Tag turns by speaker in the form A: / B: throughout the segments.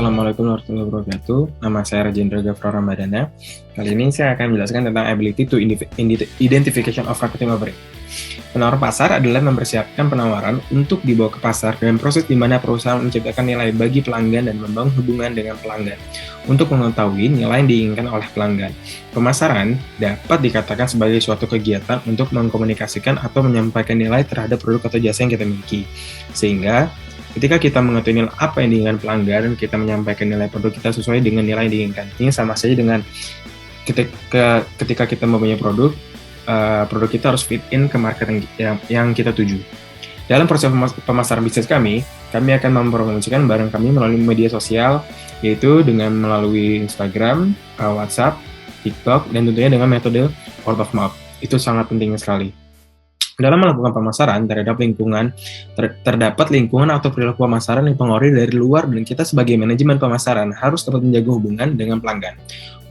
A: Assalamualaikum warahmatullahi wabarakatuh. Nama saya Rajendra Gafra Ramadana. Kali ini saya akan menjelaskan tentang ability to identification of marketing offering. Penawar pasar adalah mempersiapkan penawaran untuk dibawa ke pasar dengan proses di mana perusahaan menciptakan nilai bagi pelanggan dan membangun hubungan dengan pelanggan untuk mengetahui nilai yang diinginkan oleh pelanggan. Pemasaran dapat dikatakan sebagai suatu kegiatan untuk mengkomunikasikan atau menyampaikan nilai terhadap produk atau jasa yang kita miliki. Sehingga ketika kita mengetahui nilai apa yang diinginkan pelanggan, kita menyampaikan nilai produk kita sesuai dengan nilai yang diinginkan. Ini sama saja dengan ketika kita mempunyai produk kita harus fit in ke market yang kita tuju. Dalam proses pemasaran bisnis kami akan mempromosikan barang kami melalui media sosial, yaitu dengan melalui Instagram, WhatsApp, TikTok, dan tentunya dengan metode word of mouth. Itu sangat penting sekali. Dalam melakukan pemasaran terhadap lingkungan, terdapat lingkungan atau perilaku pemasaran yang pengaruhi dari luar, dan kita sebagai manajemen pemasaran harus dapat menjaga hubungan dengan pelanggan,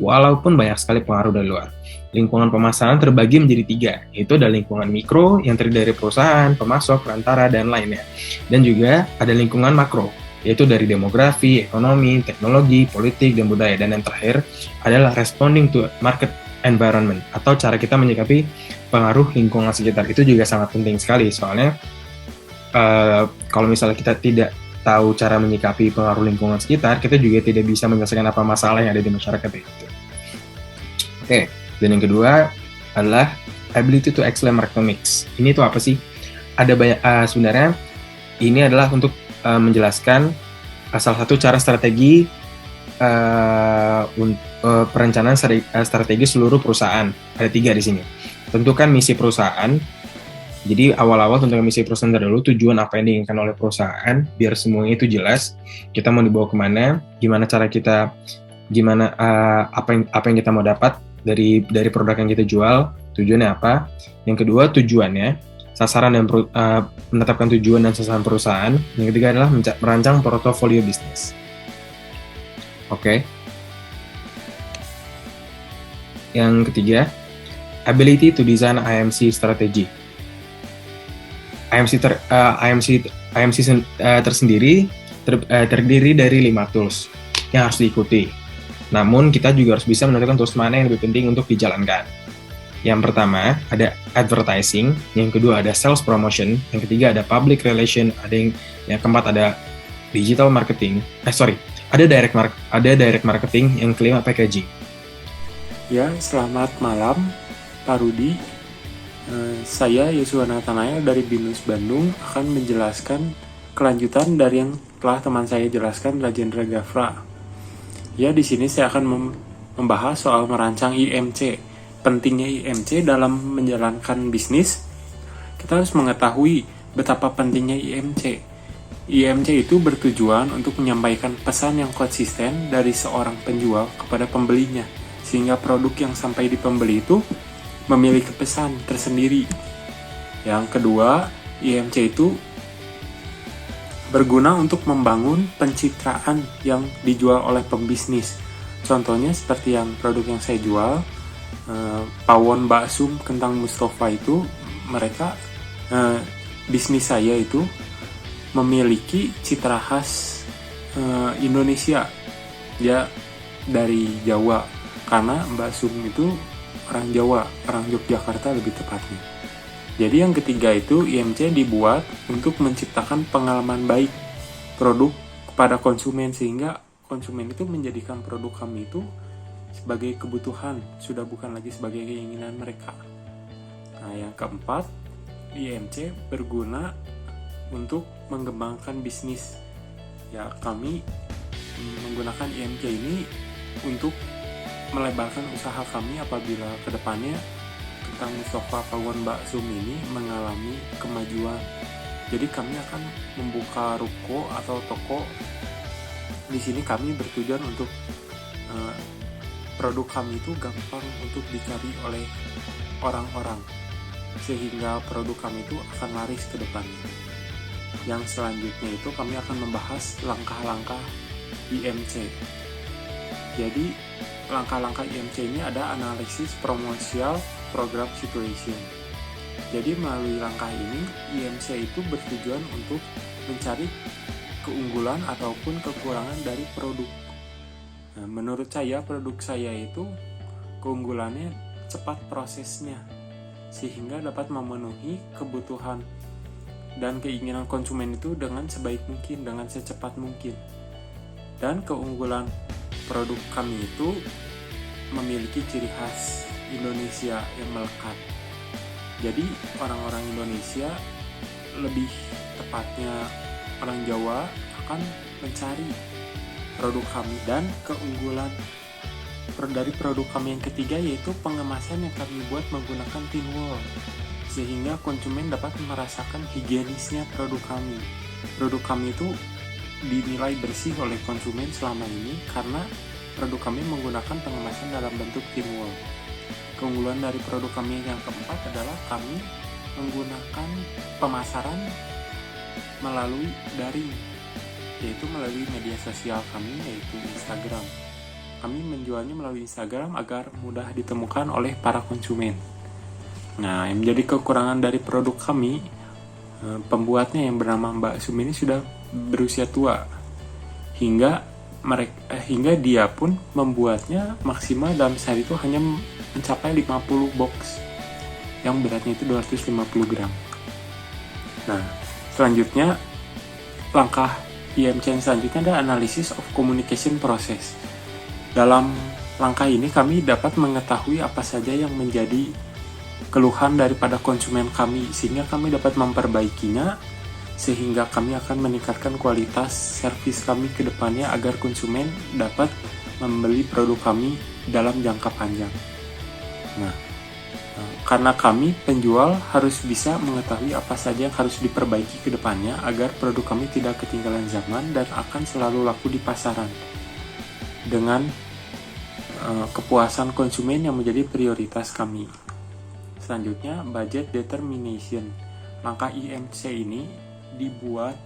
A: walaupun banyak sekali pengaruh dari luar. Lingkungan pemasaran terbagi menjadi 3, yaitu ada lingkungan mikro yang terdiri dari perusahaan, pemasok, perantara, dan lainnya. Dan juga ada lingkungan makro, yaitu dari demografi, ekonomi, teknologi, politik, dan budaya. Dan yang terakhir adalah responding to market environment, atau cara kita menyikapi pengaruh lingkungan sekitar. Itu juga sangat penting sekali, soalnya kalau misalnya kita tidak tahu cara menyikapi pengaruh lingkungan sekitar, kita juga tidak bisa menyelesaikan apa masalah yang ada di masyarakat itu. Oke, dan yang kedua adalah ability to explain market mix. Ini tuh apa sih? Ada banyak, sebenarnya ini adalah untuk menjelaskan salah satu cara strategi perencanaan strategi seluruh perusahaan. Ada 3 di sini. Tentukan misi perusahaan. Jadi awal-awal tentukan misi perusahaan dulu, tujuan apa yang diinginkan oleh perusahaan, biar semuanya itu jelas. Kita mau dibawa kemana, gimana cara kita, apa yang kita mau dapat dari produk yang kita jual, tujuannya apa. Yang kedua tujuannya, sasaran dan menetapkan tujuan dan sasaran perusahaan. Yang ketiga adalah merancang portofolio bisnis. Oke. Yang ketiga, ability to design IMC strategy. IMC tersendiri terdiri dari 5 tools yang harus diikuti. Namun kita juga harus bisa menentukan tools mana yang lebih penting untuk dijalankan. Yang pertama ada advertising, yang kedua ada sales promotion, yang ketiga ada public relation, yang keempat ada digital marketing. Ada direct marketing, yang kelima packaging.
B: Ya, selamat malam Pak Rudi. Saya Yosua Nathanael dari BINUS Bandung akan menjelaskan kelanjutan dari yang telah teman saya jelaskan, Rajendra Gafra. Ya, di sini saya akan membahas soal merancang IMC. Pentingnya IMC dalam menjalankan bisnis. Kita harus mengetahui betapa pentingnya IMC. IMC itu bertujuan untuk menyampaikan pesan yang konsisten dari seorang penjual kepada pembelinya, sehingga produk yang sampai di pembeli itu memiliki pesan tersendiri. Yang kedua, IMC itu berguna untuk membangun pencitraan yang dijual oleh pembisnis. Contohnya seperti yang produk yang saya jual, Pawon Baksum Kentang Mustafa itu, mereka bisnis saya itu memiliki citra khas Indonesia. Dia dari Jawa, karena Mbak Sum itu orang Jawa, orang Yogyakarta lebih tepatnya. Jadi yang ketiga itu, IMC dibuat untuk menciptakan pengalaman baik produk kepada konsumen, sehingga konsumen itu menjadikan produk kami itu sebagai kebutuhan, sudah bukan lagi sebagai keinginan mereka. Nah, yang keempat, IMC berguna untuk mengembangkan bisnis. Ya, kami menggunakan IMC ini untuk melebarkan usaha kami apabila kedepannya Kentang Mustafa Pawon Baksum ini mengalami kemajuan. Jadi kami akan membuka ruko atau toko. Di sini kami bertujuan untuk produk kami itu gampang untuk dicari oleh orang-orang, sehingga produk kami itu akan laris ke depannya. Yang selanjutnya itu kami akan membahas langkah-langkah IMC. Jadi langkah-langkah IMC ini ada analisis promotional program situation. Jadi melalui langkah ini, IMC itu bertujuan untuk mencari keunggulan ataupun kekurangan dari produk. Nah, menurut saya produk saya itu keunggulannya cepat prosesnya, sehingga dapat memenuhi kebutuhan dan keinginan konsumen itu dengan sebaik mungkin, dengan secepat mungkin. Dan keunggulan produk kami itu memiliki ciri khas Indonesia yang melekat. Jadi orang-orang Indonesia, lebih tepatnya orang Jawa, akan mencari produk kami. Dan keunggulan dari produk kami yang ketiga yaitu pengemasan yang kami buat menggunakan tin wall, sehingga konsumen dapat merasakan higienisnya produk kami. Produk kami itu dinilai bersih oleh konsumen selama ini karena produk kami menggunakan pengemasan dalam bentuk tin wall. Keunggulan dari produk kami yang keempat adalah kami menggunakan pemasaran melalui daring, yaitu melalui media sosial kami, yaitu Instagram. Kami menjualnya melalui Instagram agar mudah ditemukan oleh para konsumen. Nah, yang menjadi kekurangan dari produk kami, pembuatnya yang bernama Mbak Sum ini sudah berusia tua, hingga dia pun membuatnya maksimal dalam sehari itu hanya mencapai 50 box yang beratnya itu 250 gram. Nah, selanjutnya langkah IMC yang selanjutnya adalah analysis of communication process. Dalam langkah ini kami dapat mengetahui apa saja yang menjadi keluhan daripada konsumen kami, sehingga kami dapat memperbaikinya, sehingga kami akan meningkatkan kualitas servis kami ke depannya agar konsumen dapat membeli produk kami dalam jangka panjang. Nah, karena kami penjual harus bisa mengetahui apa saja yang harus diperbaiki ke depannya agar produk kami tidak ketinggalan zaman dan akan selalu laku di pasaran, dengan kepuasan konsumen yang menjadi prioritas kami. Selanjutnya, budget determination. Langkah IMC ini dibuat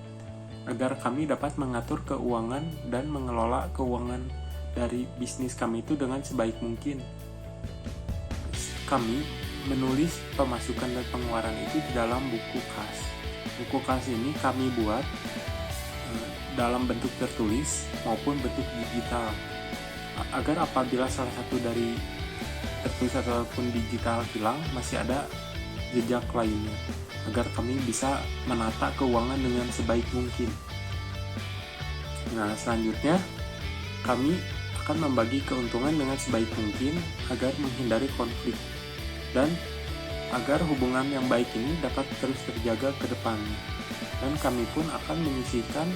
B: agar kami dapat mengatur keuangan dan mengelola keuangan dari bisnis kami itu dengan sebaik mungkin. Kami menulis pemasukan dan pengeluaran itu di dalam buku kas. Buku kas ini kami buat dalam bentuk tertulis maupun bentuk digital, agar apabila salah satu dari tertulis ataupun digital hilang, masih ada jejak lainnya, agar kami bisa menata keuangan dengan sebaik mungkin. Nah, selanjutnya kami akan membagi keuntungan dengan sebaik mungkin agar menghindari konflik dan agar hubungan yang baik ini dapat terus terjaga ke depannya. Dan kami pun akan menyisihkan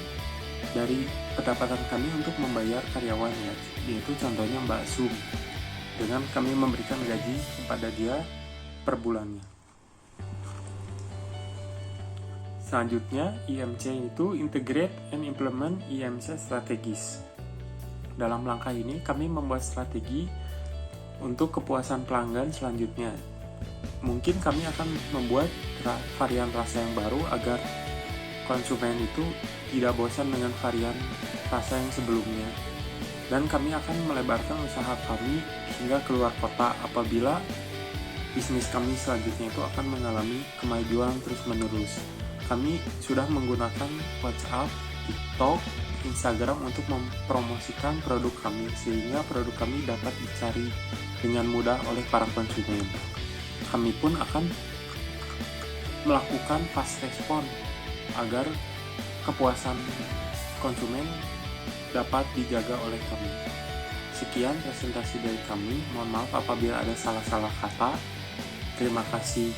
B: dari pendapatan kami untuk membayar karyawannya, yaitu contohnya Mbak Sum, dengan kami memberikan gaji kepada dia per bulannya. Selanjutnya, IMC itu Integrate and Implement IMC Strategies. Dalam langkah ini, kami membuat strategi untuk kepuasan pelanggan selanjutnya. Mungkin kami akan membuat varian rasa yang baru agar konsumen itu tidak bosan dengan varian rasa yang sebelumnya. Dan kami akan melebarkan usaha kami hingga keluar kota apabila bisnis kami selanjutnya itu akan mengalami kemajuan terus-menerus. Kami sudah menggunakan WhatsApp, TikTok, Instagram untuk mempromosikan produk kami, sehingga produk kami dapat dicari dengan mudah oleh para konsumen. Kami pun akan melakukan fast respon agar kepuasan konsumen dapat dijaga oleh kami. Sekian presentasi dari kami. Mohon maaf apabila ada salah-salah kata. Terima kasih.